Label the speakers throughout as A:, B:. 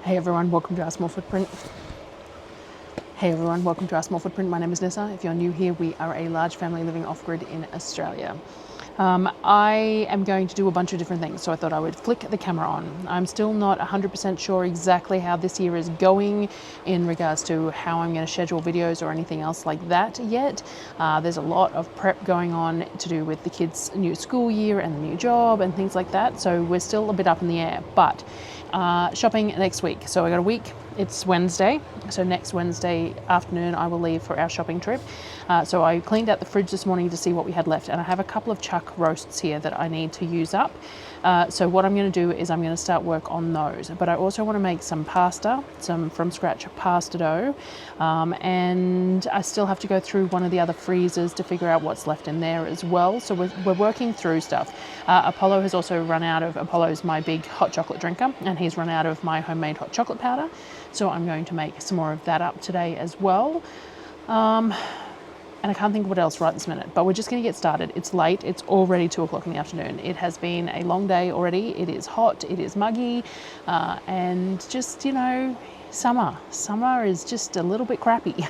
A: Hey everyone, welcome to our small footprint. My name is Nyssa. If you're new here, we are a large family living off-grid in Australia. I am going to do a bunch of different things, so I thought I would flick the camera on. I'm still not 100% sure exactly how this year is going in regards to how I'm going to schedule videos or anything else like that yet. There's a lot of prep going on to do with the kids' new school year and the new job and things like that, so we're still a bit up in the air. But shopping next week. So I got a week. It's Wednesday. So next Wednesday afternoon I will leave for our shopping trip. So I cleaned out the fridge this morning to see what we had left, and I have a couple of chuck roasts here that I need to use up. So what I'm going to do is I'm going to start work on those. But I also want to make some pasta, some from scratch pasta dough. And I still have to go through one of the other freezers to figure out what's left in there as well. So we're working through stuff. Apollo has also run out of, Apollo's my big hot chocolate drinker, and he's run out of my homemade hot chocolate powder. So I'm going to make some more of that up today as well. And I can't think of what else right this minute, but we're just going to get started. It's late. It's already 2 o'clock in the afternoon. It has been a long day already. It is hot. It is muggy. And just, you know, summer. Summer is just a little bit crappy.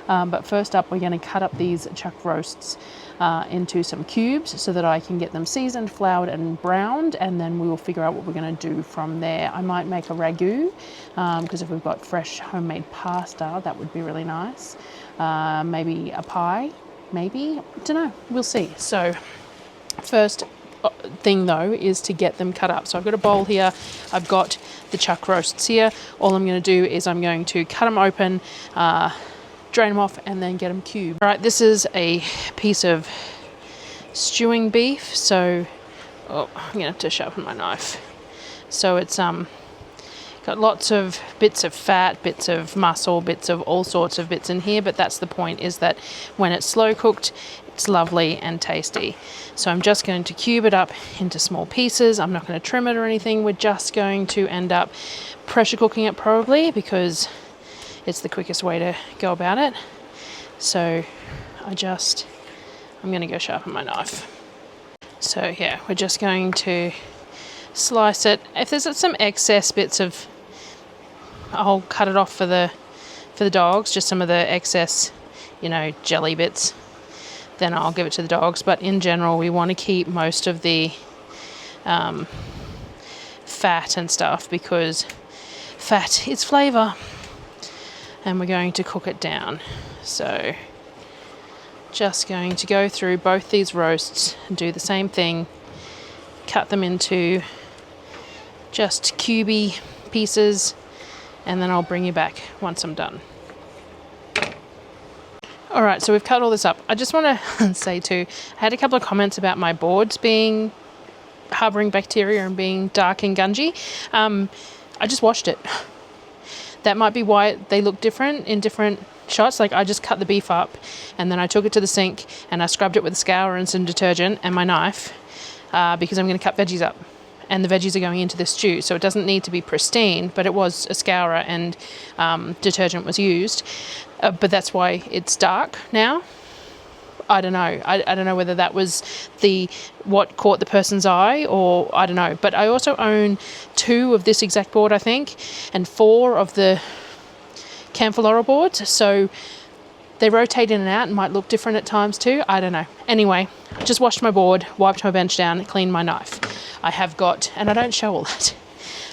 A: But first up, we're going to cut up these chuck roasts into some cubes so that I can get them seasoned, floured and browned, and then we will figure out what we're going to do from there. I might make a ragu because if we've got fresh homemade pasta, that would be really nice. Maybe a pie, maybe, don't know, we'll see. So first thing though is to get them cut up. So I've got a bowl here, I've got the chuck roasts here. All I'm going to do is I'm going to cut them open, drain them off, and then get them cubed. All right, this is a piece of stewing beef. So, I'm gonna have to sharpen my knife. So it's got lots of bits of fat, bits of muscle, bits of all sorts of bits in here. But that's the point, is that when it's slow cooked, it's lovely and tasty. So I'm just going to cube it up into small pieces. I'm not going to trim it or anything. We're just going to end up pressure cooking it probably, because it's the quickest way to go about it. So I'm going to go sharpen my knife. So yeah, we're just going to slice it. If there's some excess bits of, I'll cut it off for the dogs, just some of the excess, you know, jelly bits. Then I'll give it to the dogs. But in general, we want to keep most of the fat and stuff, because fat is flavour. And we're going to cook it down. So just going to go through both these roasts and do the same thing, cut them into just cubey pieces, and then I'll bring you back once I'm done. All right, so we've cut all this up. I just want to say too, I had a couple of comments about my boards being harbouring bacteria and being dark and gungy. I just washed it. That might be why they look different in different shots. Like, I just cut the beef up and then I took it to the sink and I scrubbed it with a scour and some detergent and my knife because I'm going to cut veggies up, and the veggies are going into the stew. So it doesn't need to be pristine, but it was a scour and detergent was used. But that's why it's dark now. I don't know. I don't know whether that was what caught the person's eye, or I don't know. But I also own 2 of this exact board, I think, and 4 of the Camphor boards. So they rotate in and out and might look different at times too. I don't know. Anyway, just washed my board, wiped my bench down, cleaned my knife. I have got, and I don't show all that,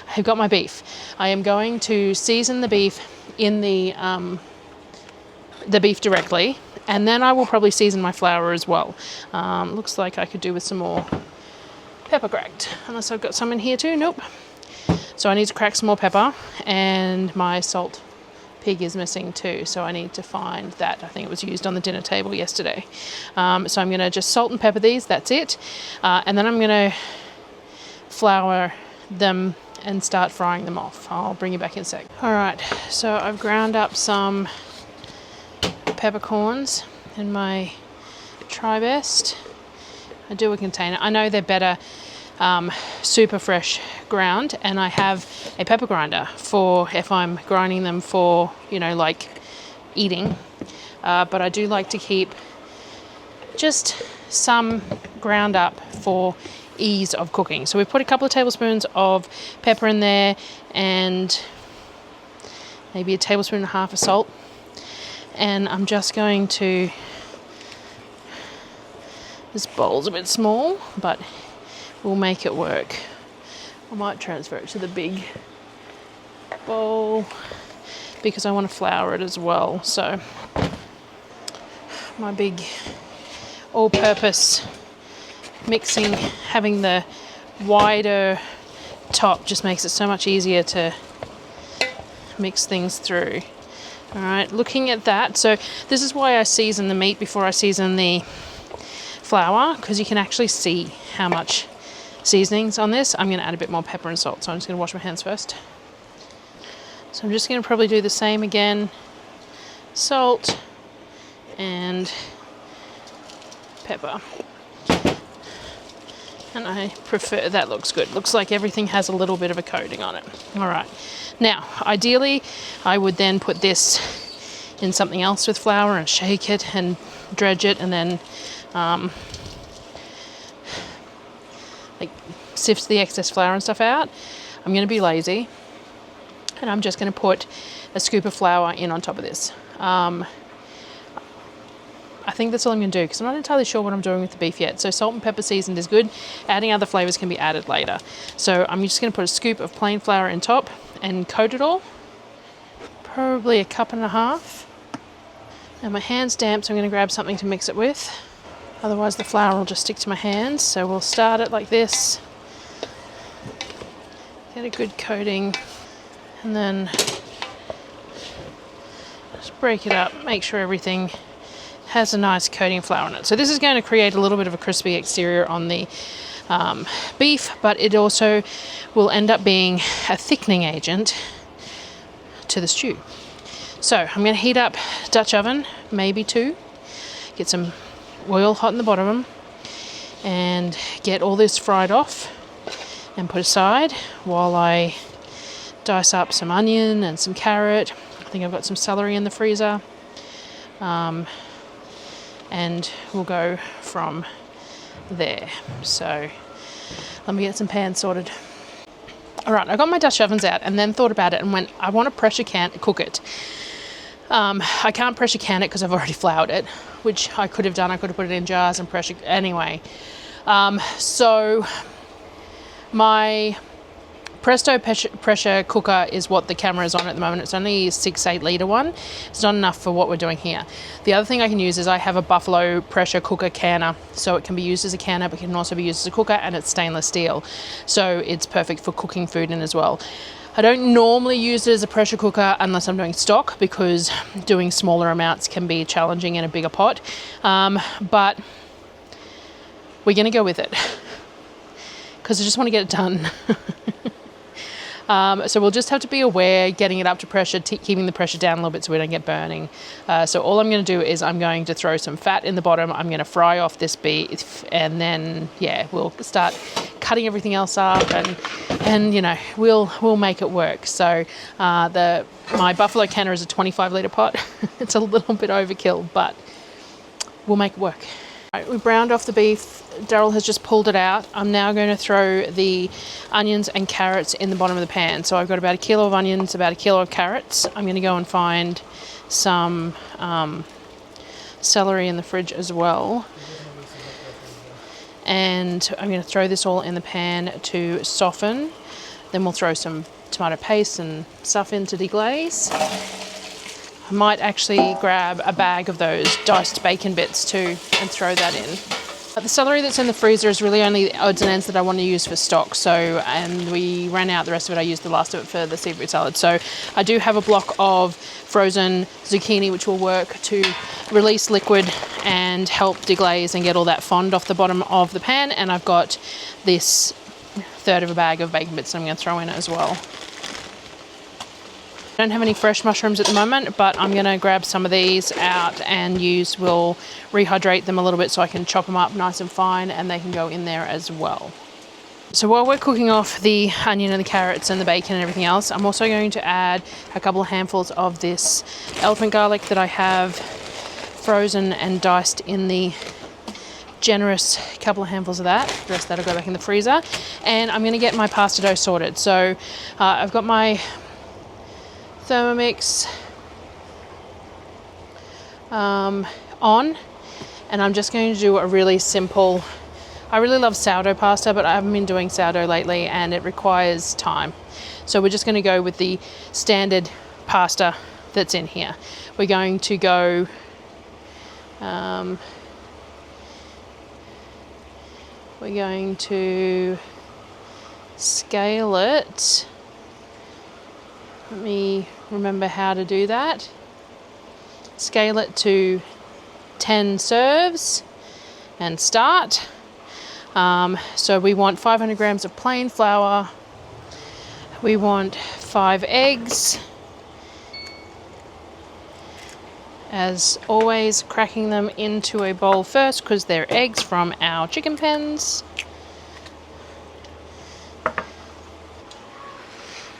A: I have got my beef. I am going to season the beef in the beef directly. And then I will probably season my flour as well. Looks like I could do with some more pepper cracked, unless I've got some in here too. Nope. So I need to crack some more pepper, and my salt pig is missing too. So I need to find that. I think it was used on the dinner table yesterday. So I'm going to just salt and pepper these. That's it. And then I'm going to flour them and start frying them off. I'll bring you back in a sec. All right. So I've ground up some peppercorns in my Tri-Best. I do a container. I know they're better super fresh ground, and I have a pepper grinder for if I'm grinding them for, you know, like eating. But I do like to keep just some ground up for ease of cooking. So we've put a couple of tablespoons of pepper in there, and maybe a tablespoon and a half of salt. And I'm just going to, this bowl's a bit small, but we'll make it work. I might transfer it to the big bowl because I want to flour it as well. So my big all-purpose mixing, having the wider top just makes it so much easier to mix things through. All right, looking at that, so this is why I season the meat before I season the flour, because you can actually see how much seasoning's on this. I'm going to add a bit more pepper and salt, so I'm just going to wash my hands first. So I'm just going to probably do the same again, salt and pepper. And I prefer, that looks good. Looks like everything has a little bit of a coating on it. All right. Now, ideally, I would then put this in something else with flour and shake it and dredge it and then like sift the excess flour and stuff out. I'm going to be lazy and I'm just going to put a scoop of flour in on top of this. I think that's all I'm going to do because I'm not entirely sure what I'm doing with the beef yet. So salt and pepper seasoned is good. Adding other flavors can be added later. So I'm just going to put a scoop of plain flour in top and coat it all. Probably a cup and a half. Now my hand's damp, so I'm going to grab something to mix it with. Otherwise the flour will just stick to my hands. So we'll start it like this. Get a good coating and then just break it up. Make sure everything has a nice coating of flour on it. So this is going to create a little bit of a crispy exterior on the beef, but it also will end up being a thickening agent to the stew. So I'm going to heat up Dutch oven, maybe 2, get some oil hot in the bottom and get all this fried off and put aside while I dice up some onion and some carrot. I think I've got some celery in the freezer. And we'll go from there. So let me get some pans sorted. All right, I got my Dutch ovens out and then thought about it and went, I want to pressure cook it. I can't pressure can it because I've already floured it, which I could have done. I could have put it in jars and pressure anyway. So my Presto pressure cooker is what the camera is on at the moment. It's only a 6-8 litre one. It's not enough for what we're doing here. The other thing I can use is I have a Buffalo pressure cooker canner. So it can be used as a canner, but can also be used as a cooker, and it's stainless steel. So it's perfect for cooking food in as well. I don't normally use it as a pressure cooker unless I'm doing stock, because doing smaller amounts can be challenging in a bigger pot. But we're going to go with it because I just want to get it done. So we'll just have to be aware, getting it up to pressure, keeping the pressure down a little bit so we don't get burning. So all I'm going to do is I'm going to throw some fat in the bottom. I'm going to fry off this beef, and then, yeah, we'll start cutting everything else up, and you know, we'll make it work. So my Buffalo canner is a 25 litre pot. It's a little bit overkill, but we'll make it work. Right, we browned off the beef. Darryl has just pulled it out. I'm now going to throw the onions and carrots in the bottom of the pan. So I've got about 1 kilo of onions, about 1 kilo of carrots. I'm going to go and find some celery in the fridge as well. And I'm going to throw this all in the pan to soften. Then we'll throw some tomato paste and stuff in to deglaze. I might actually grab a bag of those diced bacon bits too and throw that in. The celery that's in the freezer is really only the odds and ends that I want to use for stock. And we ran out the rest of it. I used the last of it for the seafood salad. So I do have a block of frozen zucchini, which will work to release liquid and help deglaze and get all that fond off the bottom of the pan. And I've got this 1/3 of a bag of bacon bits that I'm going to throw in as well. I don't have any fresh mushrooms at the moment, but I'm going to grab some of these out and we'll rehydrate them a little bit so I can chop them up nice and fine, and they can go in there as well. So while we're cooking off the onion and the carrots and the bacon and everything else, I'm also going to add a couple of handfuls of this elephant garlic that I have frozen and diced in the generous couple of handfuls of that. The rest of that will go back in the freezer. And I'm going to get my pasta dough sorted. So I've got my Thermomix on, and I'm just going to do a really simple, I really love sourdough pasta, but I haven't been doing sourdough lately and it requires time. So we're just going to go with the standard pasta that's in here. We're going to go we're going to scale it. Let me remember how to do that. Scale it to 10 serves and start. So we want 500 grams of plain flour. We want 5 eggs. As always, cracking them into a bowl first because they're eggs from our chicken pens.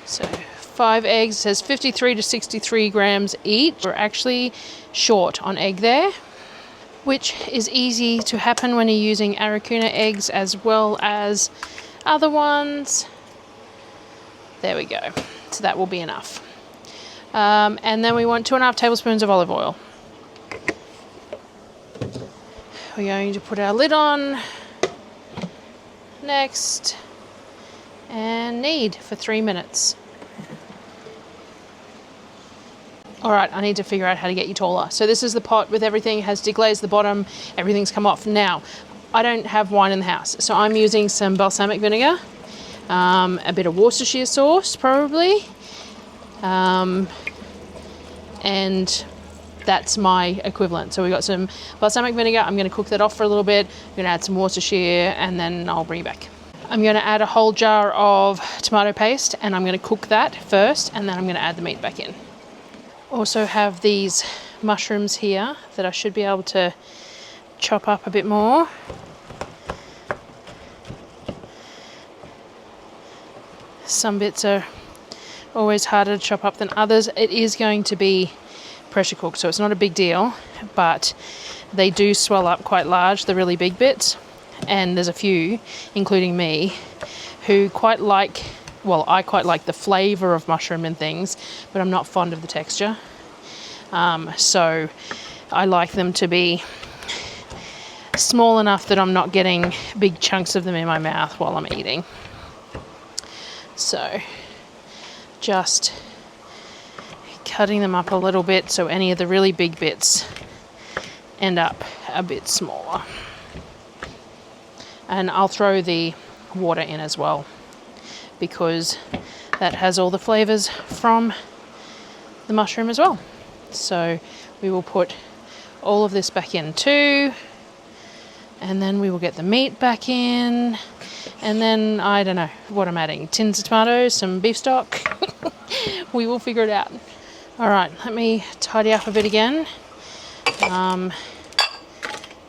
A: So 5 eggs, says 53 to 63 grams each. We're actually short on egg there, which is easy to happen when you're using Aracuna eggs as well as other ones. There we go. So that will be enough. And then we want 2.5 tablespoons of olive oil. We're going to put our lid on next and knead for 3 minutes. All right, I need to figure out how to get you taller. So this is the pot with everything, has deglazed the bottom, everything's come off. Now, I don't have wine in the house, so I'm using some balsamic vinegar, a bit of Worcestershire sauce probably, and that's my equivalent. So we've got some balsamic vinegar. I'm going to cook that off for a little bit. I'm going to add some Worcestershire and then I'll bring it back. I'm going to add a whole jar of tomato paste and I'm going to cook that first and then I'm going to add the meat back in. Also have these mushrooms here that I should be able to chop up a bit more. Some bits are always harder to chop up than others. It is going to be pressure cooked, so it's not a big deal, but they do swell up quite large, the really big bits, and there's a few, including me, who quite like, well, I quite like the flavour of mushroom and things, but I'm not fond of the texture. So I like them to be small enough that I'm not getting big chunks of them in my mouth while I'm eating. So just cutting them up a little bit so any of the really big bits end up a bit smaller. And I'll throw the water in as well because that has all the flavours from the mushroom as well. So we will put all of this back in too, and then we will get the meat back in, and then I don't know what I'm adding, tins of tomatoes, some beef stock. We will figure it out. All right, let me tidy up a bit again.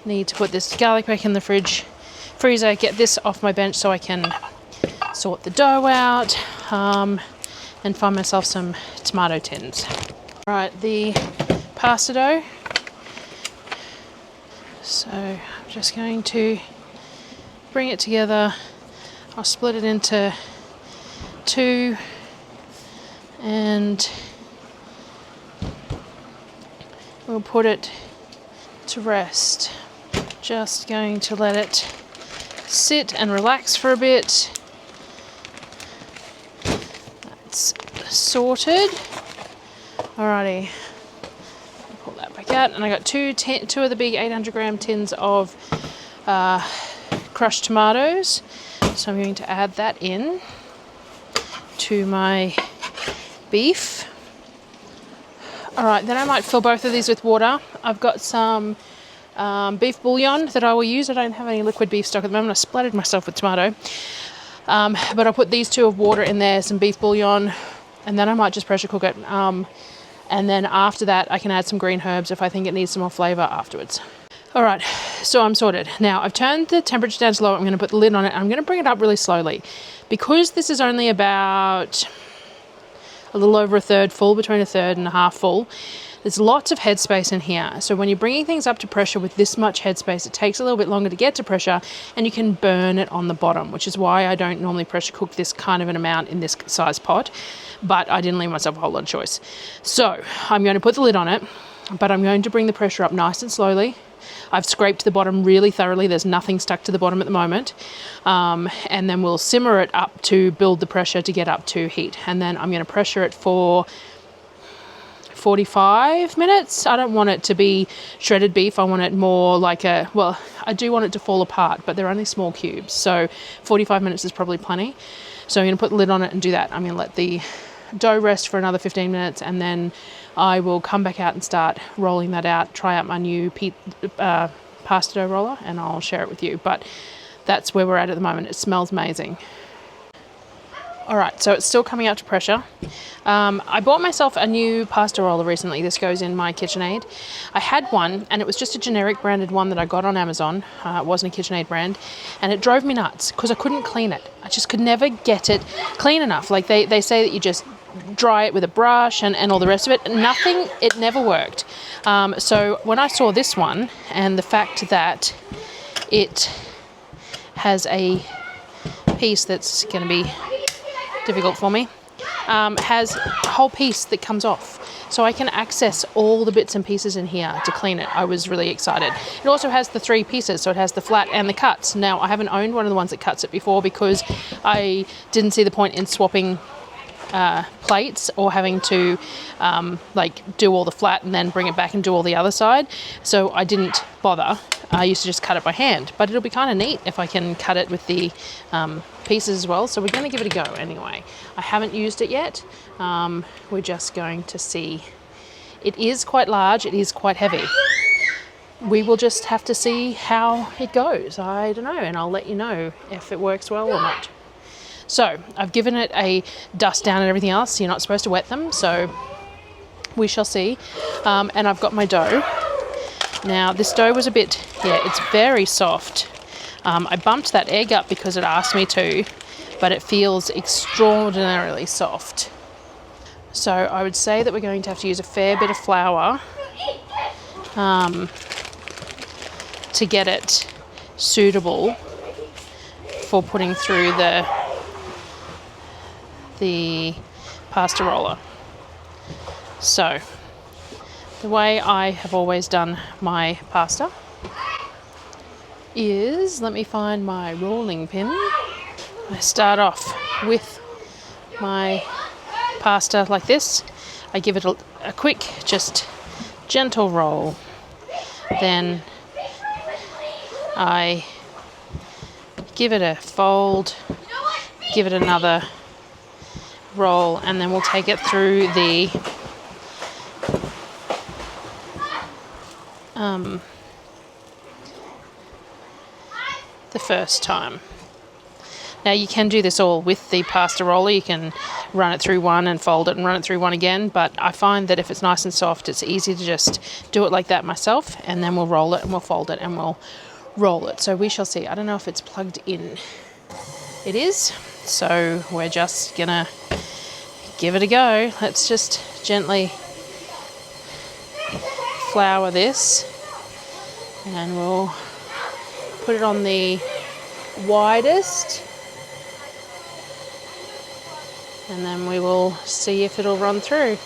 A: Need to put this garlic back in the freezer, get this off my bench so I can sort the dough out, and find myself some tomato tins. All right, the pasta dough. So I'm just going to bring it together. I'll split it into 2 and we'll put it to rest. Just going to let it sit and relax for a bit. That's sorted. Alrighty, I'll pull that back out, and I got two of the big 800 gram tins of crushed tomatoes. So I'm going to add that in to my beef. Alright, then I might fill both of these with water. I've got some beef bouillon that I will use. I don't have any liquid beef stock at the moment. I splattered myself with tomato. But I'll put these 2 of water in there, some beef bouillon, and then I might just pressure cook it. And then after that, I can add some green herbs if I think it needs some more flavour afterwards. All right, so I'm sorted. Now, I've turned the temperature down to low. I'm going to put the lid on it. I'm going to bring it up really slowly. Because this is only about a little over a third full, between a third and a half full, There's lots of headspace in here. So when you're bringing things up to pressure with this much headspace, it takes a little bit longer to get to pressure, and you can burn it on the bottom, which is why I don't normally pressure cook this kind of an amount in this size pot, but I didn't leave myself a whole lot of choice. So I'm going to put the lid on it, but I'm going to bring the pressure up nice and slowly. I've scraped the bottom really thoroughly. There's nothing stuck to the bottom at the moment. And then we'll simmer it up to build the pressure to get up to heat. And then I'm going to pressure it for 45 minutes. I don't want it to be shredded beef. I want it more like I do want it to fall apart, but they're only small cubes. So 45 minutes is probably plenty. So I'm going to put the lid on it and do that. I'm going to let the dough rest for another 15 minutes, and then I will come back out and start rolling that out, try out my new pasta dough roller, and I'll share it with you. But that's where we're at the moment. It smells amazing. All right, so it's still coming up to pressure. I bought myself a new pasta roller recently. This goes in my KitchenAid. I had one, and it was just a generic branded one that I got on Amazon. It wasn't a KitchenAid brand, and it drove me nuts because I couldn't clean it. I just could never get it clean enough. Like they say that you just dry it with a brush and all the rest of it. Nothing, it never worked. So when I saw this one, and the fact that it has a piece that's going to be difficult for me, has a whole piece that comes off, so I can access all the bits and pieces in here to clean it. I was really excited. It also has the 3 pieces, so it has the flat and the cuts. Now, I haven't owned one of the ones that cuts it before because I didn't see the point in swapping plates or having to do all the flat and then bring it back and do all the other side, so I didn't bother. I used to just cut it by hand, but it'll be kind of neat if I can cut it with the pieces as well, so we're going to give it a go anyway. I haven't used it yet. We're just going to see. It is quite large, it is quite heavy. We will just have to see how it goes. I don't know, and I'll let you know if it works well or not. So I've given it a dust down and everything else. You're not supposed to wet them, so we shall see. And I've got my dough. Now this dough was it's very soft. I bumped that egg up because it asked me to, but it feels extraordinarily soft. So I would say that we're going to have to use a fair bit of flour to get it suitable for putting through the pasta roller. So the way I have always done my pasta is, let me find my rolling pin. I start off with my pasta like this. I give it a quick, just gentle roll. Then I give it a fold, give it another roll, and then we'll take it through the first time. Now you can do this all with the pasta roller. You can run it through one and fold it and run it through one again, but I find that if it's nice and soft, it's easy to just do it like that myself, and then we'll roll it and we'll fold it and we'll roll it. So we shall see. I don't know if it's plugged in. It is, so we're just gonna give it a go. Let's just gently flour this, and we'll put it on the widest, and then we will see if it'll run through.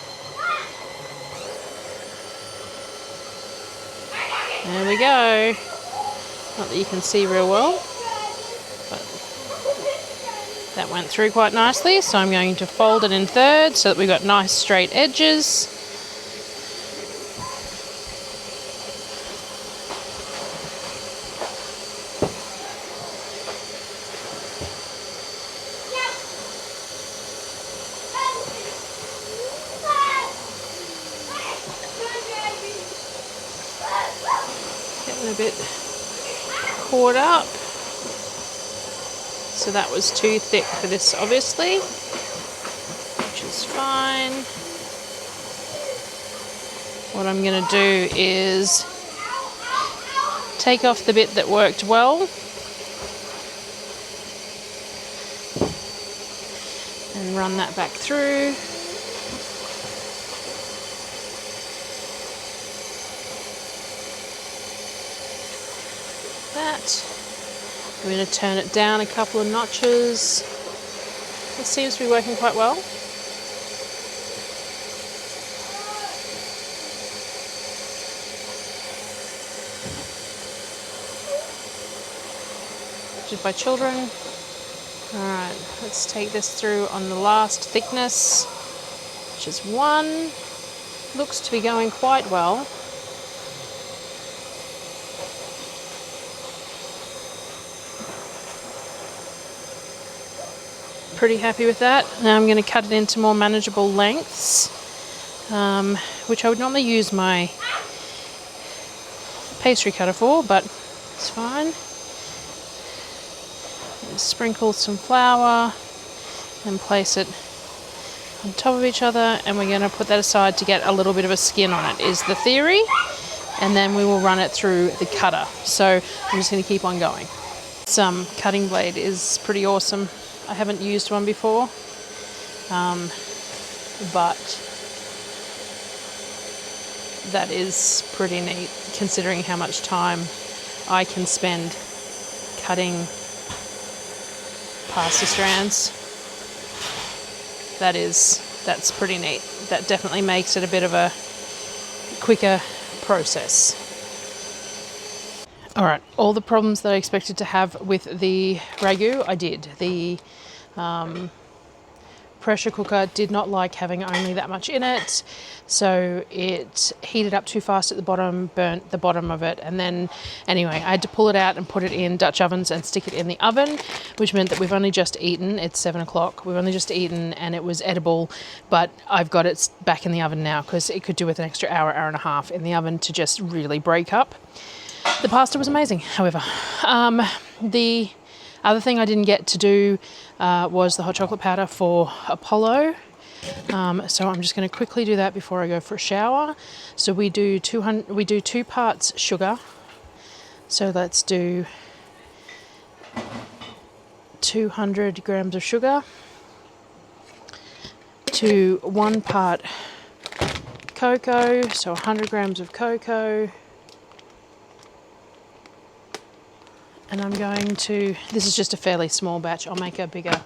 A: There we go. Not that you can see real well, but that went through quite nicely. So I'm going to fold it in thirds so that we've got nice straight edges. Getting a bit caught up. So that was too thick for this, obviously, which is fine. What I'm going to do is take off the bit that worked well and run that back through. I'm going to turn it down a couple of notches. This seems to be working quite well. By children. Alright, let's take this through on the last thickness, which is 1. Looks to be going quite well. Pretty happy with that. Now I'm going to cut it into more manageable lengths, which I would normally use my pastry cutter for, but it's fine. Sprinkle some flour and place it on top of each other, and we're going to put that aside to get a little bit of a skin on it, is the theory, and then we will run it through the cutter. So I'm just going to keep on going. Some cutting blade is pretty awesome. I haven't used one before, but that is pretty neat considering how much time I can spend cutting pasta strands. That's pretty neat. That definitely makes it a bit of a quicker process. All right, all the problems that I expected to have with the ragu, I did. The pressure cooker did not like having only that much in it, so it heated up too fast at the bottom, burnt the bottom of it, and then anyway I had to pull it out and put it in Dutch ovens and stick it in the oven, which meant that we've only just eaten. It's 7 o'clock. We've only just eaten and it was edible, but I've got it back in the oven now because it could do with an extra hour and a half in the oven to just really break up. The pasta was amazing, however. The other thing I didn't get to do was the hot chocolate powder for Apollo. So I'm just going to quickly do that before I go for a shower. So we do 2 parts sugar. So let's do 200 grams of sugar to 1 part cocoa. So 100 grams of cocoa. And I'm going to, this is just a fairly small batch, I'll make a bigger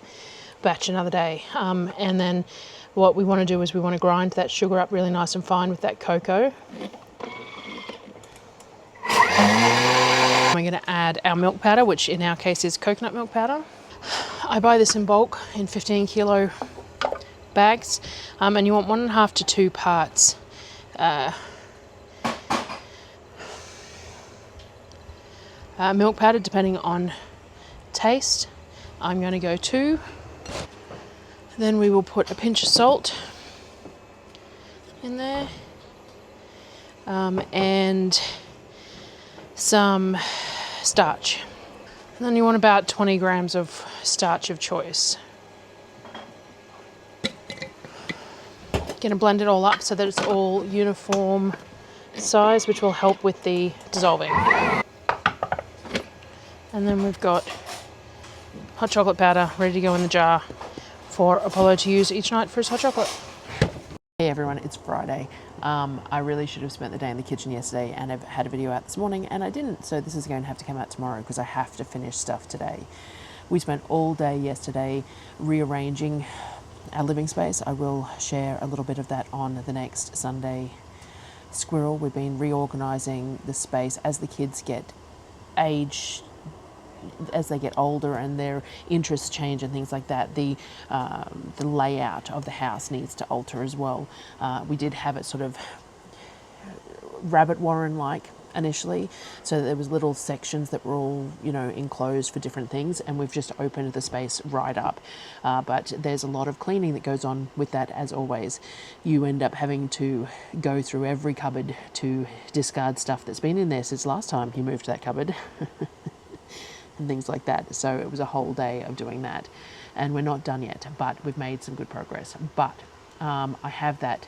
A: batch another day. And then what we want to do is we want to grind that sugar up really nice and fine with that cocoa. We're going to add our milk powder, which in our case is coconut milk powder. I buy this in bulk in 15 kilo bags, and you want 1.5 to 2 parts milk powder, depending on taste. I'm going to go 2. Then we will put a pinch of salt in there, and some starch. And then you want about 20 grams of starch of choice. Going to blend it all up so that it's all uniform size, which will help with the dissolving. And then we've got hot chocolate powder ready to go in the jar for Apollo to use each night for his hot chocolate.
B: Hey everyone, it's Friday. I really should have spent the day in the kitchen yesterday and have had a video out this morning, and I didn't, so this is going to have to come out tomorrow because I have to finish stuff today. We spent all day yesterday rearranging our living space. I will share a little bit of that on the next Sunday Squirrel. We've been reorganizing the space as the kids get as they get older and their interests change and things like that. The layout of the house needs to alter as well. We did have it sort of rabbit warren like initially, so there was little sections that were all, you know, enclosed for different things, and we've just opened the space right up. But there's a lot of cleaning that goes on with that, as always. You end up having to go through every cupboard to discard stuff that's been in there since last time you moved to that cupboard. And things like that. So it was a whole day of doing that, and we're not done yet, but we've made some good progress. But I have that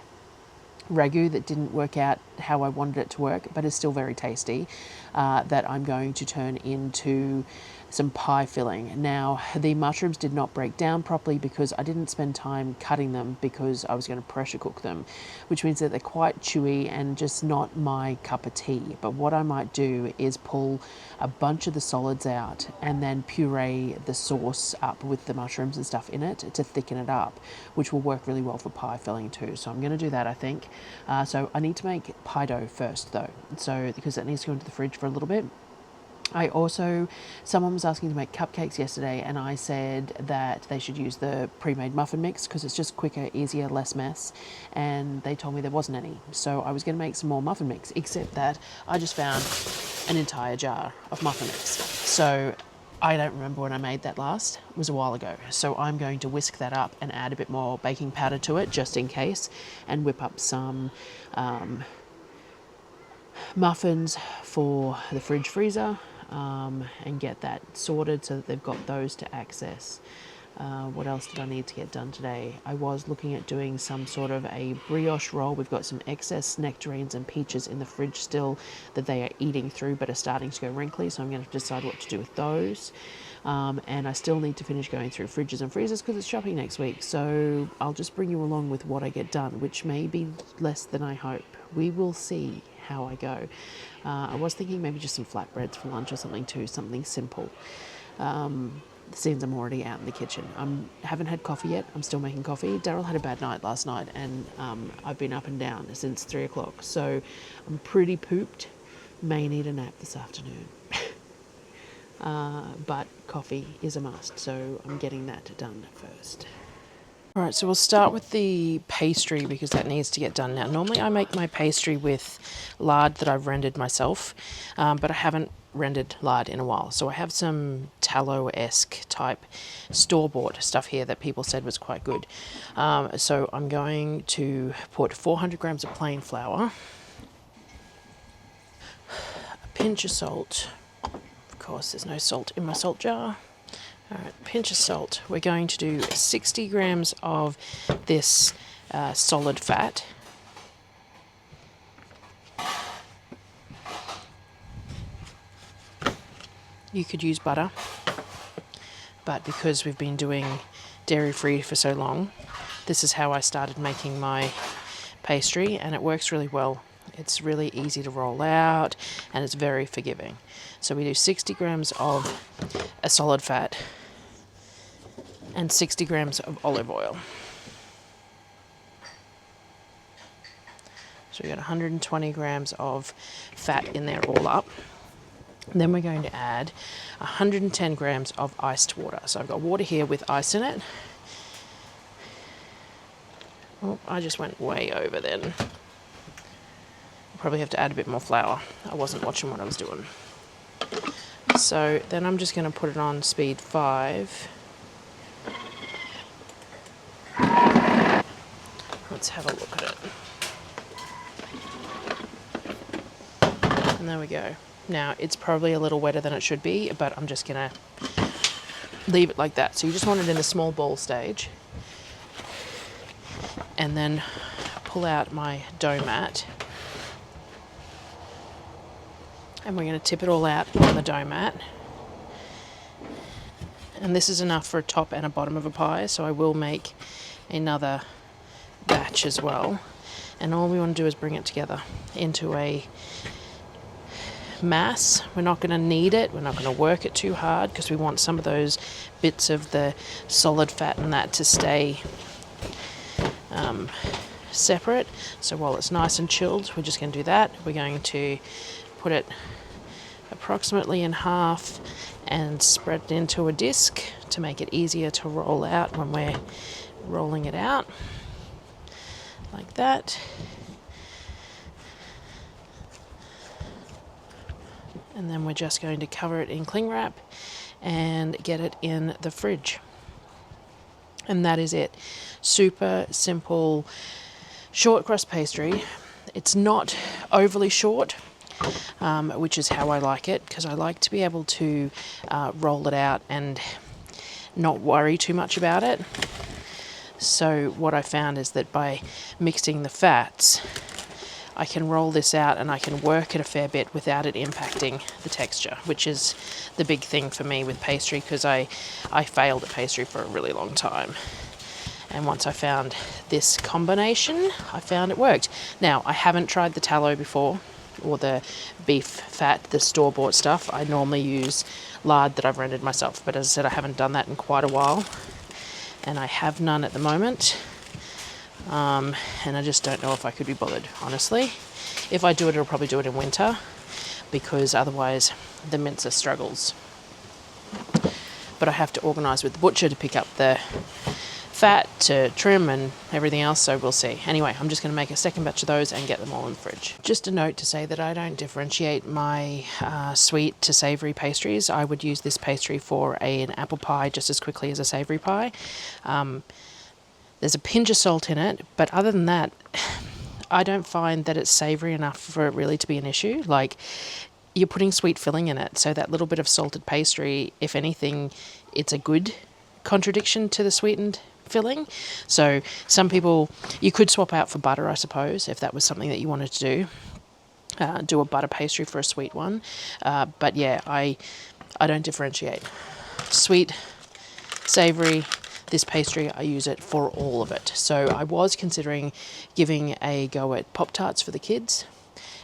B: ragu that didn't work out how I wanted it to work, but is still very tasty, that I'm going to turn into some pie filling. Now, the mushrooms did not break down properly because I didn't spend time cutting them because I was going to pressure cook them, which means that they're quite chewy and just not my cup of tea. But what I might do is pull a bunch of the solids out and then puree the sauce up with the mushrooms and stuff in it to thicken it up, which will work really well for pie filling too. So I'm going to do that, I think. So I need to make pie dough first though, so because that needs to go into the fridge for a little bit. Someone was asking to make cupcakes yesterday, and I said that they should use the pre-made muffin mix because it's just quicker, easier, less mess, and they told me there wasn't any. So I was going to make some more muffin mix, except that I just found an entire jar of muffin mix. So I don't remember when I made that last. It was a while ago. So I'm going to whisk that up and add a bit more baking powder to it just in case, and whip up some muffins for the fridge freezer. And get that sorted so that they've got those to access. What else did I need to get done today? I was looking at doing some sort of a brioche roll. We've got some excess nectarines and peaches in the fridge still that they are eating through but are starting to go wrinkly, so I'm going to have to decide what to do with those. And I still need to finish going through fridges and freezers because it's shopping next week, so I'll just bring you along with what I get done, which may be less than I hope. We will see how I go. I was thinking maybe just some flatbreads for lunch or something too, something simple. Since I'm already out in the kitchen. I haven't had coffee yet. I'm still making coffee. Darryl had a bad night last night, and I've been up and down since 3 o'clock, so I'm pretty pooped. May need a nap this afternoon. But coffee is a must, so I'm getting that done first. All right, so we'll start with the pastry because that needs to get done now. Normally I make my pastry with lard that I've rendered myself, but I haven't rendered lard in a while. So I have some tallow-esque type store-bought stuff here that people said was quite good. So I'm going to put 400 grams of plain flour, a pinch of salt. Of course, there's no salt in my salt jar. All right, pinch of salt. We're going to do 60 grams of this solid fat. You could use butter, but because we've been doing dairy-free for so long, this is how I started making my pastry, and it works really well. It's really easy to roll out, and it's very forgiving. So we do 60 grams of a solid fat and 60 grams of olive oil. So we've got 120 grams of fat in there all up. And then we're going to add 110 grams of iced water. So I've got water here with ice in it. Oh, I just went way over then. I'll probably have to add a bit more flour. I wasn't watching what I was doing. So then I'm just going to put it on speed 5. Let's have a look at it. And there we go. Now, it's probably a little wetter than it should be, but I'm just going to leave it like that. So you just want it in a small ball stage. And then pull out my dough mat. And we're going to tip it all out on the dough mat. And this is enough for a top and a bottom of a pie, so I will make another batch as well. And all we want to do is bring it together into a mass. We're not going to knead it, we're not going to work it too hard because we want some of those bits of the solid fat and that to stay separate. So while it's nice and chilled, we're just going to do that. We're going to put it approximately in half and spread it into a disc to make it easier to roll out when we're rolling it out, like that. And then we're just going to cover it in cling wrap and get it in the fridge. And that is it. Super simple short crust pastry. It's not overly short, which is how I like it, because I like to be able to roll it out and not worry too much about it. So what I found is that by mixing the fats, I can roll this out and I can work it a fair bit without it impacting the texture, which is the big thing for me with pastry, because I failed at pastry for a really long time. And once I found this combination, I found it worked. Now, I haven't tried the tallow before, or the beef fat, the store-bought stuff. I normally use lard that I've rendered myself, but as I said, I haven't done that in quite a while, and I have none at the moment. And I just don't know if I could be bothered, honestly. If I do it, I'll probably do it in winter, because otherwise the mincer struggles. But I have to organise with the butcher to pick up the fat, to trim and everything else, so we'll see. Anyway, I'm just going to make a second batch of those and get them all in the fridge. Just a note to say that I don't differentiate my sweet to savoury pastries. I would use this pastry for an apple pie just as quickly as a savoury pie. There's a pinch of salt in it, but other than that, I don't find that it's savoury enough for it really to be an issue. Like, you're putting sweet filling in it, so that little bit of salted pastry, if anything, it's a good contradiction to the sweetened filling. So some people, you could swap out for butter, I suppose, if that was something that you wanted to do a butter pastry for a sweet one. But yeah, I don't differentiate. Sweet, savoury, this pastry, I use it for all of it. So I was considering giving a go at Pop-Tarts for the kids,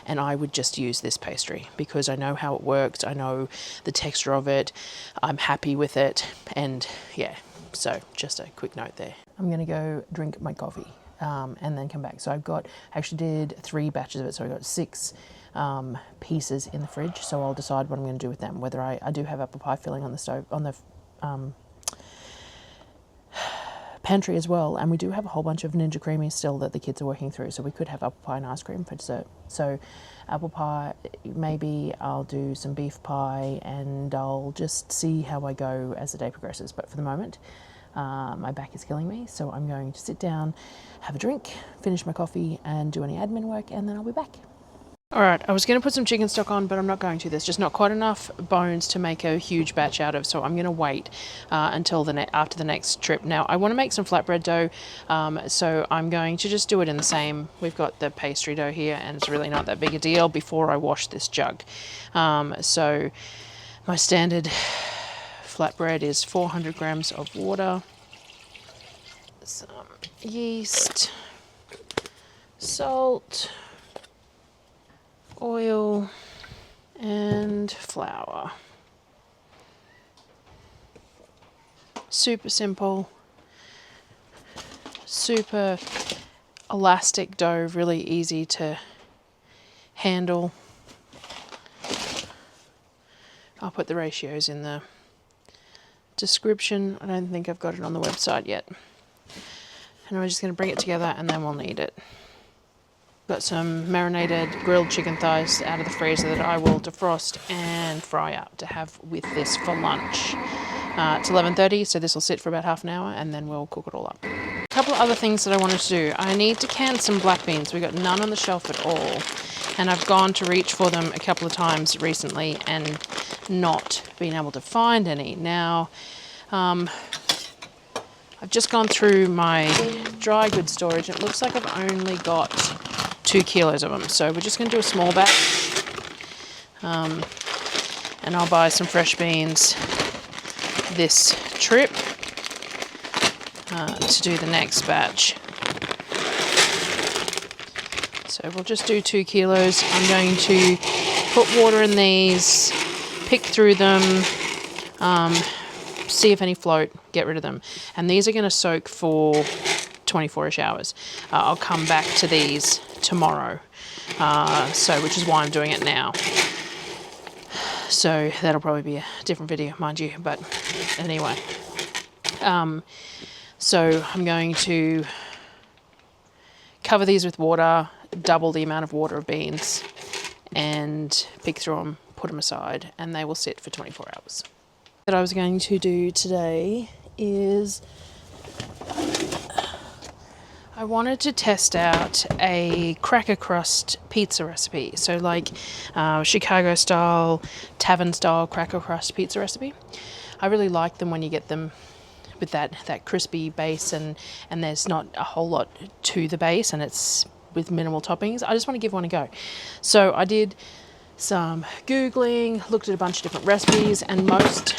B: and I would just use this pastry because I know how it works, I know the texture of it, I'm happy with it, and yeah, so just a quick note there. I'm gonna go drink my coffee and then come back. So actually did 3 batches of it, so I got 6 pieces in the fridge, so I'll decide what I'm gonna do with them, whether I do have apple pie filling on the stove, on the pantry as well, and we do have a whole bunch of Ninja Creamies still that the kids are working through, so we could have apple pie and ice cream for dessert. So apple pie, maybe I'll do some beef pie, and I'll just see how I go as the day progresses. But for the moment, my back is killing me, so I'm going to sit down, have a drink, finish my coffee, and do any admin work, and then I'll be back. Alright, I was going to put some chicken stock on, but I'm not going to. There's just not quite enough bones to make a huge batch out of, so I'm going to wait until after the next trip. Now, I want to make some flatbread dough, so I'm going to just do it in the same. We've got the pastry dough here, and it's really not that big a deal before I wash this jug. So my standard flatbread is 400 grams of water, some yeast, salt, oil, and flour. Super simple, super elastic dough, really easy to handle. I'll put the ratios in the description. I don't think I've got it on the website yet. And I'm just going to bring it together and then we'll knead it. Got some marinated grilled chicken thighs out of the freezer that I will defrost and fry up to have with this for lunch. It's 11:30, so this will sit for about half an hour and then we'll cook it all up. A couple of other things that I wanted to do. I need to can some black beans. We've got none on the shelf at all, and I've gone to reach for them a couple of times recently and not been able to find any. Now, I've just gone through my dry goods storage. It looks like I've only got 2 kilos of them, so we're just going to do a small batch, and I'll buy some fresh beans this trip to do the next batch. So we'll just do 2 kilos. I'm going to put water in these, pick through them, see if any float, get rid of them, and these are going to soak for 24-ish hours. I'll come back to these tomorrow, which is why I'm doing it now. So that'll probably be a different video, mind you, but anyway. So I'm going to cover these with water, double the amount of water of beans, and pick through them, put them aside, and they will sit for 24 hours. What I was going to do today is I wanted to test out a cracker crust pizza recipe. So like Chicago style, tavern style cracker crust pizza recipe. I really like them when you get them with that crispy base and there's not a whole lot to the base and it's with minimal toppings. I just want to give one a go. So I did some Googling, looked at a bunch of different recipes, and most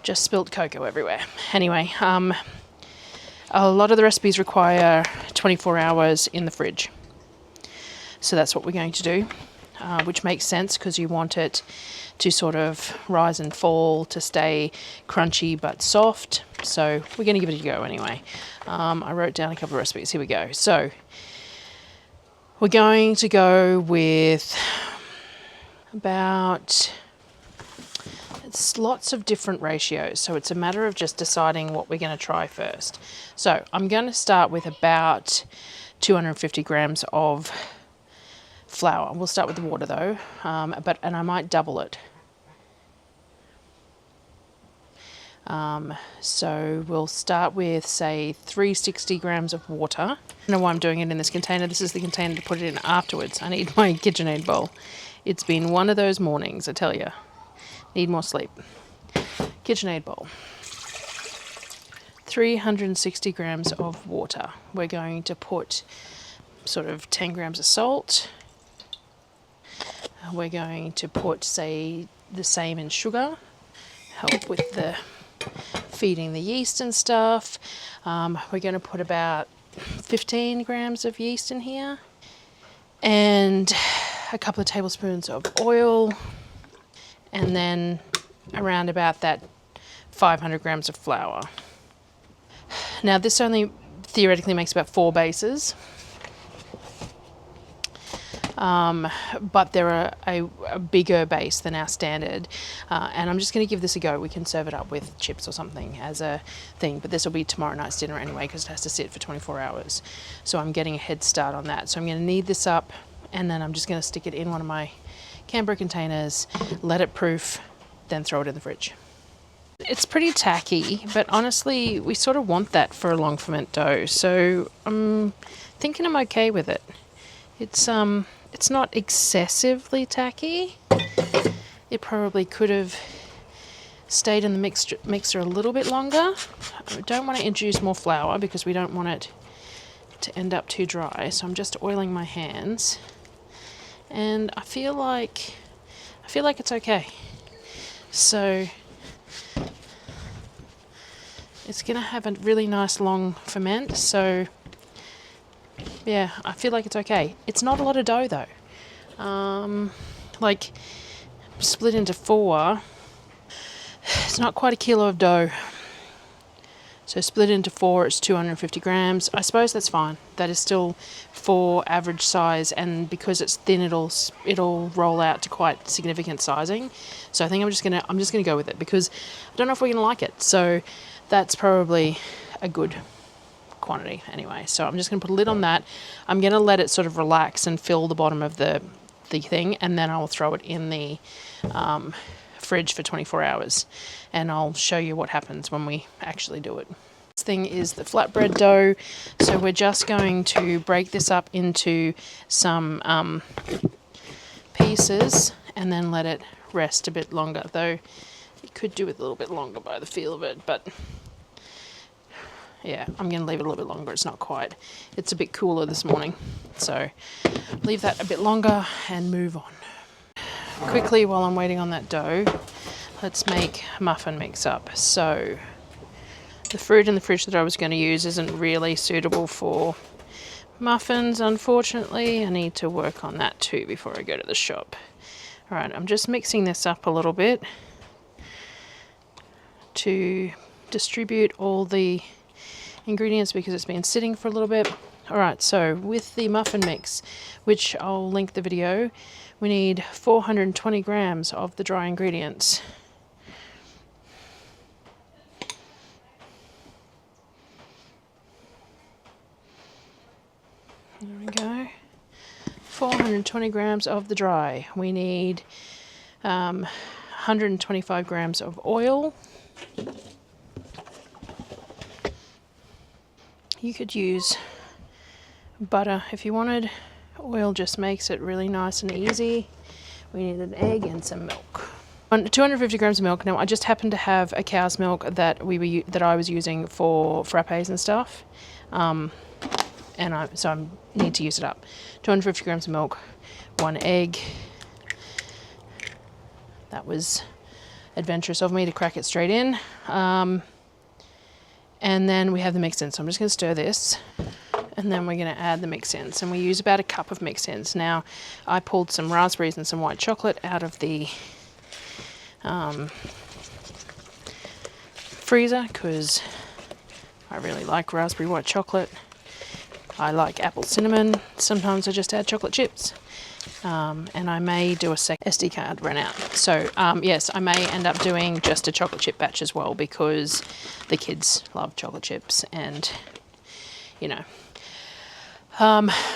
B: just spilt cocoa everywhere. Anyway, a lot of the recipes require 24 hours in the fridge. So that's what we're going to do, which makes sense because you want it to sort of rise and fall to stay crunchy but soft. So we're going to give it a go anyway. I wrote down a couple of recipes. Here we go. So we're going to go with about, it's lots of different ratios. So it's a matter of just deciding what we're going to try first. So I'm going to start with about 250 grams of flour. We'll start with the water though, and I might double it. So we'll start with say 360 grams of water. I don't know why I'm doing it in this container. This is the container to put it in afterwards. I need my KitchenAid bowl. It's been one of those mornings, I tell you. Need more sleep. KitchenAid bowl. 360 grams of water. We're going to put sort of 10 grams of salt. We're going to put, say, the same in sugar, help with the feeding the yeast and stuff. We're going to put about 15 grams of yeast in here, and a couple of tablespoons of oil, and then around about that 500 grams of flour. Now this only theoretically makes about 4 bases. But they're a bigger base than our standard, and I'm just going to give this a go. We can serve it up with chips or something as a thing, but this will be tomorrow night's dinner anyway because it has to sit for 24 hours. So I'm getting a head start on that. So I'm going to knead this up, and then I'm just going to stick it in one of my Canberra containers, let it proof, then throw it in the fridge. It's pretty tacky, but honestly we sort of want that for a long ferment dough, so I'm thinking I'm okay with it. It's not excessively tacky. It probably could have stayed in the mixer a little bit longer. I don't want to introduce more flour because we don't want it to end up too dry. So I'm just oiling my hands, and I feel like it's okay. So it's gonna have a really nice long ferment. So yeah, I feel like it's okay. It's not a lot of dough though. Like split into 4, it's not quite a kilo of dough. So split into 4, it's 250 grams. I suppose that's fine. That is still for average size, and because it's thin, it'll roll out to quite significant sizing. So I think I'm just gonna go with it because I don't know if we're gonna like it. So that's probably a good quantity anyway. So I'm just going to put a lid on that. I'm going to let it sort of relax and fill the bottom of the thing, and then I'll throw it in the fridge for 24 hours, and I'll show you what happens when we actually do it. This thing is the flatbread dough. So we're just going to break this up into some pieces and then let it rest a bit longer, though you could do it a little bit longer by the feel of it, but yeah, I'm going to leave it a little bit longer. It's not quite. It's a bit cooler this morning. So leave that a bit longer and move on. Quickly, while I'm waiting on that dough, let's make a muffin mix up. So the fruit in the fridge that I was going to use isn't really suitable for muffins, unfortunately. I need to work on that too before I go to the shop. All right, I'm just mixing this up a little bit to distribute all the ingredients because it's been sitting for a little bit. All right, so with the muffin mix, which I'll link the video, we need 420 grams of the dry ingredients. There we go. 420 grams of the dry. We need 125 grams of oil. You could use butter if you wanted. Oil just makes it really nice and easy. We need an egg and some milk. 250 grams of milk. Now I just happen to have a cow's milk that I was using for frappes and stuff.
A: so I need to use it up. 250 grams of milk, 1 egg. That was adventurous of me to crack it straight in. And then we have the mix-ins. So I'm just going to stir this, and then we're going to add the mix-ins. And we use about a cup of mix-ins. Now, I pulled some raspberries and some white chocolate out of the freezer because I really like raspberry white chocolate. I like apple cinnamon. Sometimes I just add chocolate chips. And I may do a second SD card run out. So yes, I may end up doing just a chocolate chip batch as well because the kids love chocolate chips and, you know.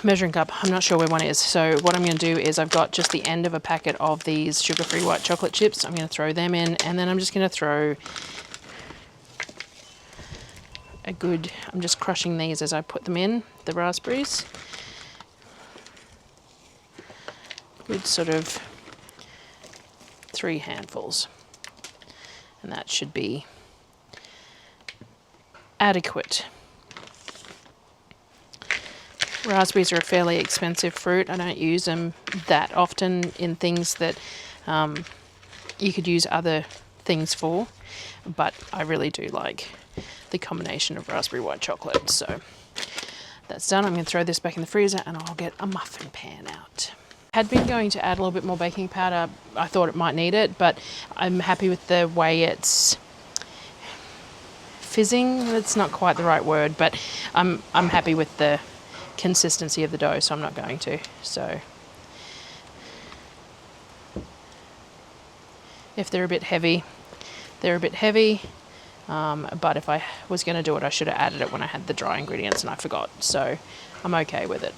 A: Measuring cup, I'm not sure where one is. So what I'm going to do is I've got just the end of a packet of these sugar-free white chocolate chips. I'm going to throw them in, and then I'm just going to throw I'm just crushing these as I put them in, the raspberries. Good sort of 3 handfuls. And that should be adequate. Raspberries are a fairly expensive fruit. I don't use them that often in things that you could use other things for, but I really do like the combination of raspberry white chocolate. So that's done. I'm going to throw this back in the freezer and I'll get a muffin pan out. I had been going to add a little bit more baking powder. I thought it might need it, but I'm happy with the way it's fizzing. That's not quite the right word, but I'm happy with the consistency of the dough, so I'm not going to. So if they're a bit heavy, they're a bit heavy. But if I was going to do it, I should have added it when I had the dry ingredients and I forgot. So I'm okay with it.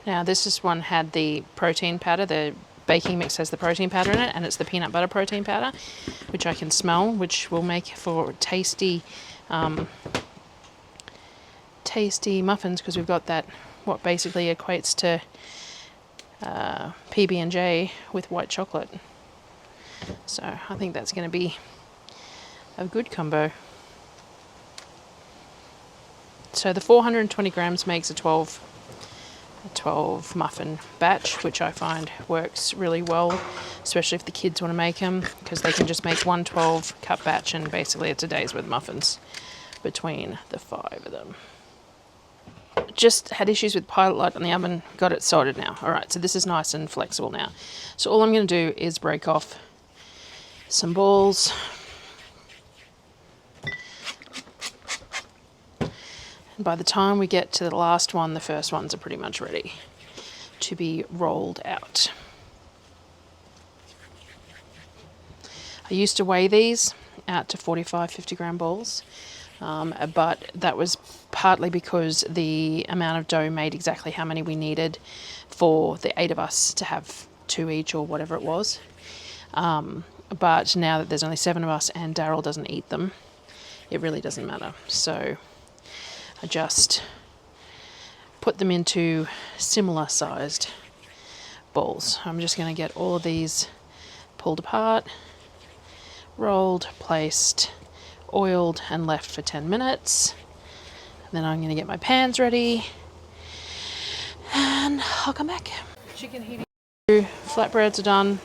A: Now this one had the protein powder. The baking mix has the protein powder in it, and it's the peanut butter protein powder, which I can smell, which will make for tasty tasty muffins, because we've got that, what basically equates to PB&J with white chocolate. So I think that's going to be a good combo. So the 420 grams makes a 12 muffin batch, which I find works really well, especially if the kids want to make them, because they can just make one 12 cup batch and basically it's a day's worth of muffins between the 5 of them. Just had issues with pilot light on the oven, got it sorted now. Alright, so this is nice and flexible now. So all I'm going to do is break off some balls. And by the time we get to the last one, the first ones are pretty much ready to be rolled out. I used to weigh these out to 45, 50 gram balls, but that was partly because the amount of dough made exactly how many we needed for the 8 of us to have 2 each or whatever it was. But now that there's only 7 of us and Darryl doesn't eat them, it really doesn't matter. So I just put them into similar sized balls. I'm just going to get all of these pulled apart, rolled, placed, oiled and left for 10 minutes. Then I'm going to get my pans ready and I'll come back. Chicken heating. Flatbreads are done.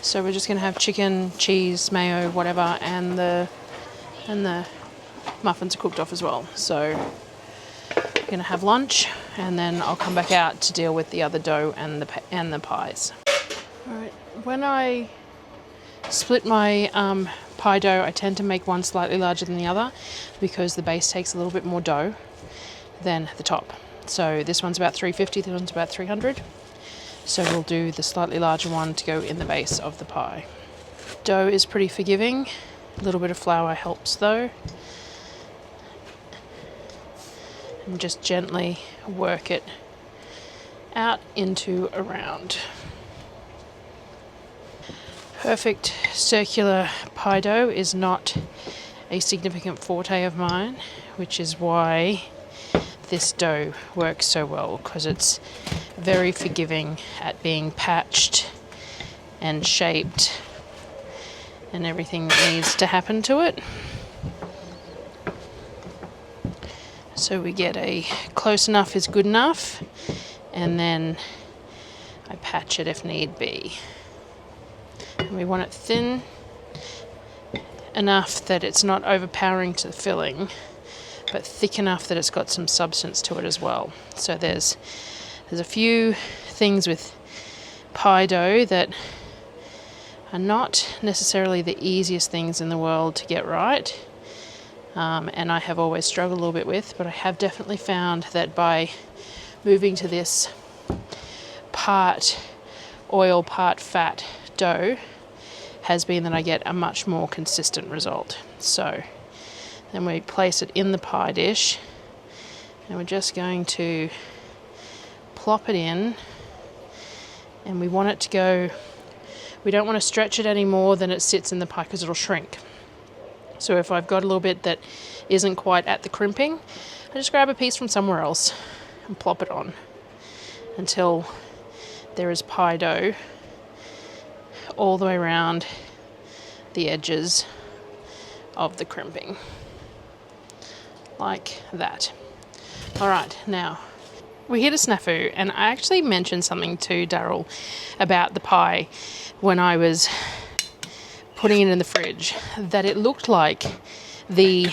A: So we're just going to have chicken, cheese, mayo, whatever, and the muffins are cooked off as well. So we're going to have lunch and then I'll come back out to deal with the other dough and the pies. All right, when I split my pie dough, I tend to make one slightly larger than the other because the base takes a little bit more dough than the top. So this one's about 350, this one's about 300. So we'll do the slightly larger one to go in the base of the pie. Dough is pretty forgiving. A little bit of flour helps though. And just gently work it out into a round. Perfect circular pie dough is not a significant forte of mine, which is why this dough works so well, because it's very forgiving at being patched and shaped and everything that needs to happen to it. So we get a close enough is good enough, and then I patch it if need be. And we want it thin enough that it's not overpowering to the filling, but thick enough that it's got some substance to it as well. So there's a few things with pie dough that are not necessarily the easiest things in the world to get right, and I have always struggled a little bit with, but I have definitely found that by moving to this part oil, part fat dough has been that I get a much more consistent result. So then we place it in the pie dish, and we're just going to plop it in, and we want it to go, we don't want to stretch it any more than it sits in the pie because it'll shrink. So if I've got a little bit that isn't quite at the crimping, I just grab a piece from somewhere else and plop it on until there is pie dough all the way around the edges of the crimping, like that. All right, now we hit a snafu, and I actually mentioned something to Darryl about the pie when I was putting it in the fridge, that it looked like the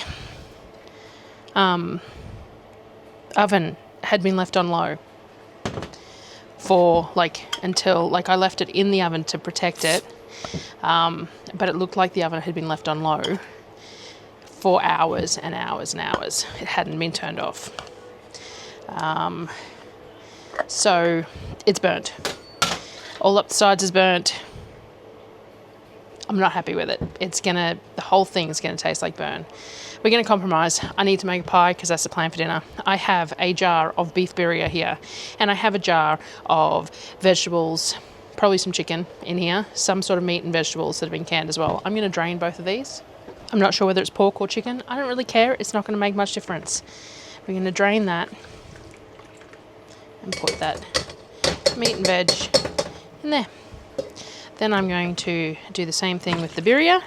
A: oven had been left on low for until I left it in the oven to protect it, but it looked like the oven had been left on low for hours and hours and hours. It hadn't been turned off. So it's burnt. All up the sides is burnt. I'm not happy with it. The whole thing is gonna taste like burn. We're gonna compromise. I need to make a pie because that's the plan for dinner. I have a jar of beef birria here, and I have a jar of vegetables, probably some chicken in here, some sort of meat and vegetables that have been canned as well. I'm gonna drain both of these. I'm not sure whether it's pork or chicken. I don't really care. It's not gonna make much difference. We're gonna drain that and put that meat and veg in there. Then I'm going to do the same thing with the birria,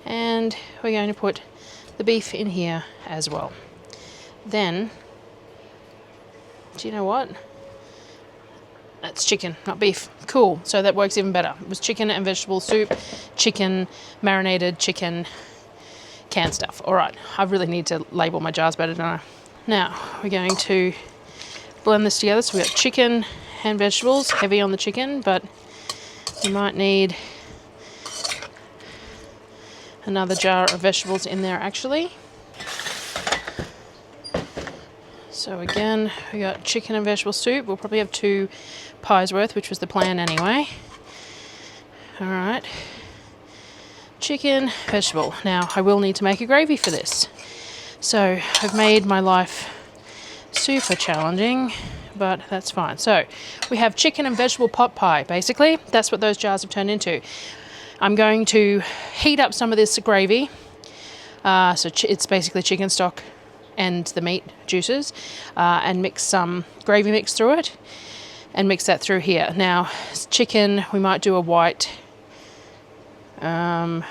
A: and we're going to put the beef in here as well. Then, do you know what? That's chicken, not beef. Cool, so that works even better. It was chicken and vegetable soup, chicken, marinated chicken, canned stuff. All right, I really need to label my jars better, don't I? Now, we're going to blend this together. So we've got chicken and vegetables, heavy on the chicken, but you might need another jar of vegetables in there actually. So again, we got chicken and vegetable soup. We'll probably have 2 pies worth, which was the plan anyway. All right, chicken, vegetable. Now I will need to make a gravy for this. So I've made my life super challenging, but that's fine. So we have chicken and vegetable pot pie, basically. That's what those jars have turned into. I'm going to heat up some of this gravy. It's basically chicken stock and the meat juices, and mix some gravy mix through it and mix that through here. Now, chicken, we might do a white. Do I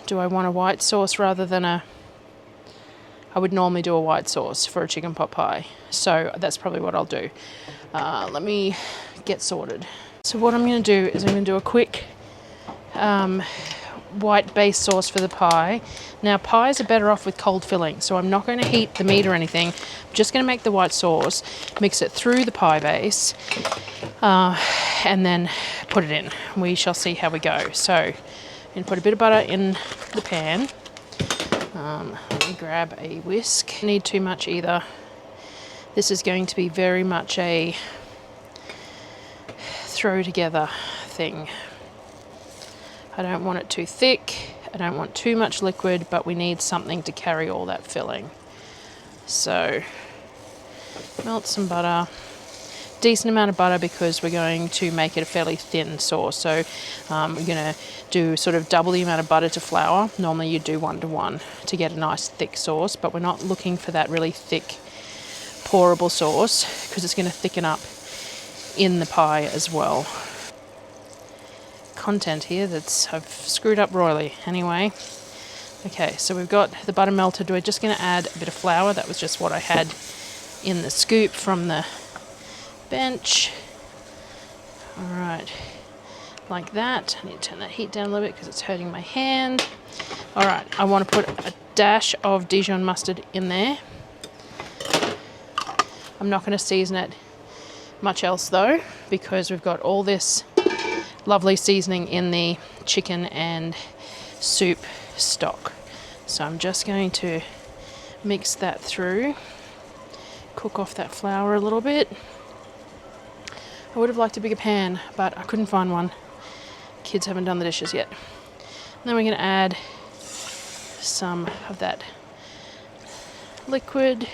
A: want a white sauce rather than a... I would normally do a white sauce for a chicken pot pie, so that's probably what I'll do. Let me get sorted. So what I'm going to do is I'm going to do a quick white base sauce for the pie. Now, pies are better off with cold filling, so I'm not going to heat the meat or anything. I'm just going to make the white sauce, mix it through the pie base, and then put it in. We shall see how we go. So I'm going to put a bit of butter in the pan. Let me grab a whisk. Don't need too much either. This is going to be very much a throw together thing. I don't want it too thick. I don't want too much liquid, but we need something to carry all that filling. So melt some butter. Decent amount of butter because we're going to make it a fairly thin sauce. So we're going to do sort of double the amount of butter to flour. Normally you do 1 to 1 to get a nice thick sauce, but we're not looking for that really thick pourable sauce because it's going to thicken up in the pie as well. Content here I've screwed up royally. Anyway, Okay, so we've got the butter melted. We're just going to add a bit of flour. That was just what I had in the scoop from the bench. All right, like that. I need to turn that heat down a little bit because it's hurting my hand. All right, I want to put a dash of Dijon mustard in there. I'm not going to season it much else though, because we've got all this lovely seasoning in the chicken and soup stock. So I'm just going to mix that through, cook off that flour a little bit. I would have liked a bigger pan, but I couldn't find one. Kids haven't done the dishes yet. And then we're going to add some of that liquid,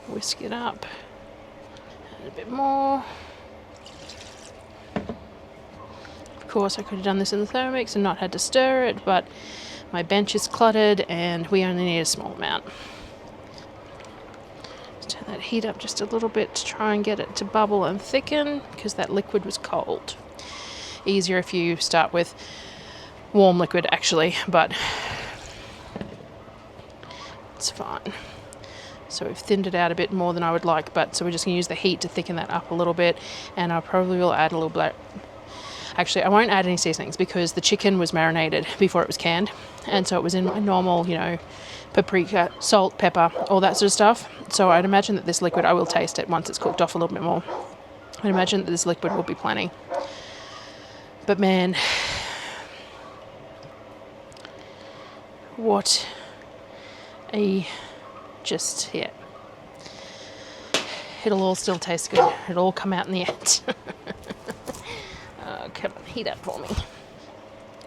A: whisk it up, add a bit more. Of course, I could have done this in the Thermomix and not had to stir it, but my bench is cluttered and we only need a small amount. Let's turn that heat up just a little bit to try and get it to bubble and thicken, because that liquid was cold. Easier if you start with warm liquid actually, but it's fine. So we've thinned it out a bit more than I would like, but so we're just going to use the heat to thicken that up a little bit, and I probably will add a little black. Actually, I won't add any seasonings because the chicken was marinated before it was canned, and so it was in my normal, paprika, salt, pepper, all that sort of stuff. So I'd imagine that this liquid, I will taste it once it's cooked off a little bit more. I'd imagine that this liquid will be plenty. But man, what a yeah. It'll all still taste good. It'll all come out in the end. Come on, heat up for me.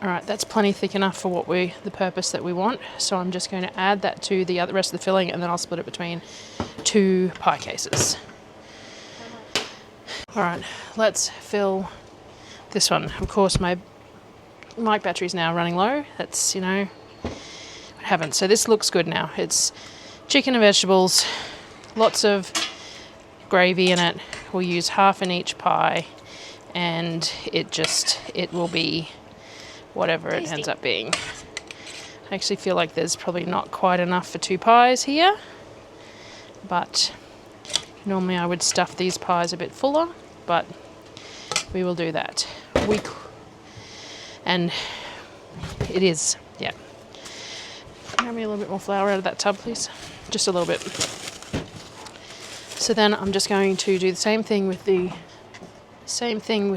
A: All right, that's plenty thick enough for the purpose that we want. So I'm just going to add that to the rest of the filling, and then I'll split it between 2 pie cases. All right, let's fill this one. Of course, my mic battery is now running low. That's, what happens. So this looks good now. It's chicken and vegetables, lots of gravy in it. We'll use half in each pie, and it will be whatever it ends up being. I actually feel like there's probably not quite enough for 2 pies here, but normally I would stuff these pies a bit fuller, but we will do that. And it is, yeah. Grab me a little bit more flour out of that tub, please. Just a little bit. So then I'm just going to do the same thing with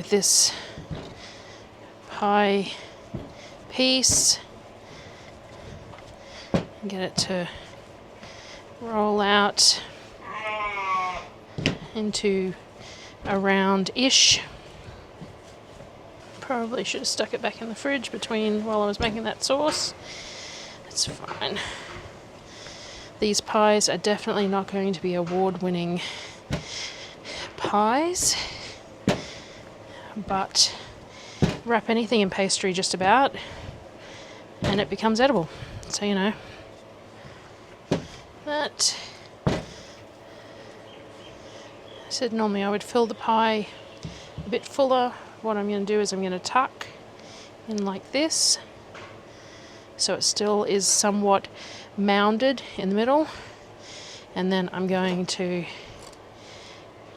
A: this pie piece. Get it to roll out into a round-ish. Probably should have stuck it back in the fridge while I was making that sauce. It's fine. These pies are definitely not going to be award-winning pies, but wrap anything in pastry just about and it becomes edible. So that. I said normally I would fill the pie a bit fuller. What I'm going to do is I'm going to tuck in like this, so it still is somewhat mounded in the middle, and then I'm going to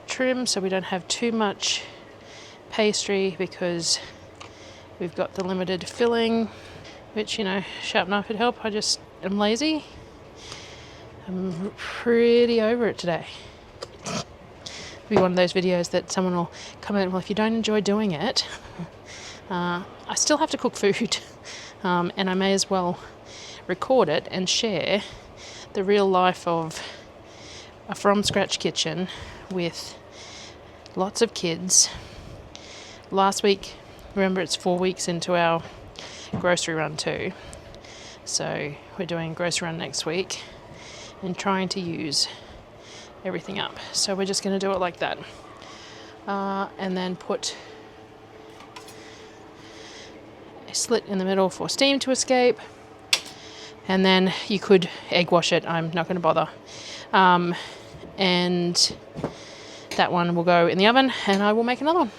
A: trim so we don't have too much pastry, because we've got the limited filling, which, sharp knife would help. I just am lazy. I'm pretty over it today. Be one of those videos that someone will comment, well, if you don't enjoy doing it, I still have to cook food, and I may as well record it and share the real life of a from scratch kitchen with lots of kids. Last week, remember, it's 4 weeks into our grocery run too, so we're doing grocery run next week and trying to use everything up. So we're just going to do it like that, and then put a slit in the middle for steam to escape, and then you could egg wash it. I'm not going to bother, and that one will go in the oven, and I will make another one.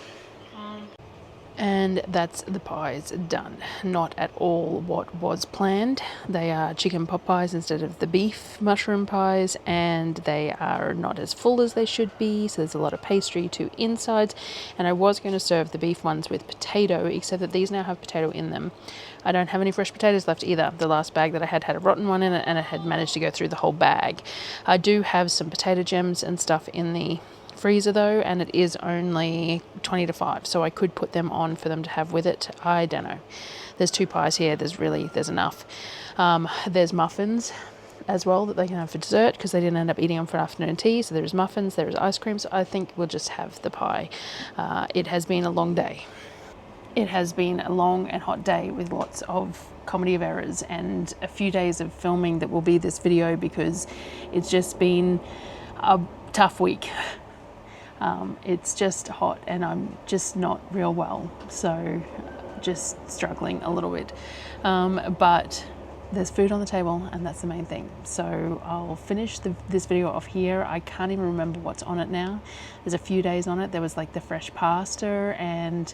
A: And that's the pies done. Not at all what was planned. They are chicken pot pies instead of the beef mushroom pies, and they are not as full as they should be, so there's a lot of pastry to insides. And I was going to serve the beef ones with potato, except that these now have potato in them. I don't have any fresh potatoes left either. The last bag that I had a rotten one in it, and it had managed to go through the whole bag. I do have some potato gems and stuff in the freezer though, and it is only 20 to 5, so I could put them on for them to have with it. I don't know. There's 2 pies here. There's enough. There's muffins as well that they can have for dessert, because they didn't end up eating them for afternoon tea. So there's muffins, there's ice cream. So I think we'll just have the pie. It has been a long day. It has been a long and hot day with lots of comedy of errors and a few days of filming that will be this video, because it's just been a tough week. It's just hot and I'm just not real well, so just struggling a little bit. But there's food on the table and that's the main thing. So I'll finish this video off here. I can't even remember what's on it now. There's a few days on it. There was like the fresh pasta and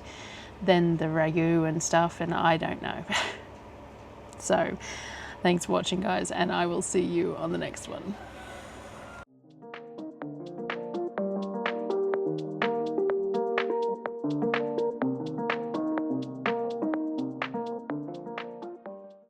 A: then the ragu and stuff, and I don't know. So thanks for watching, guys, and I will see you on the next one.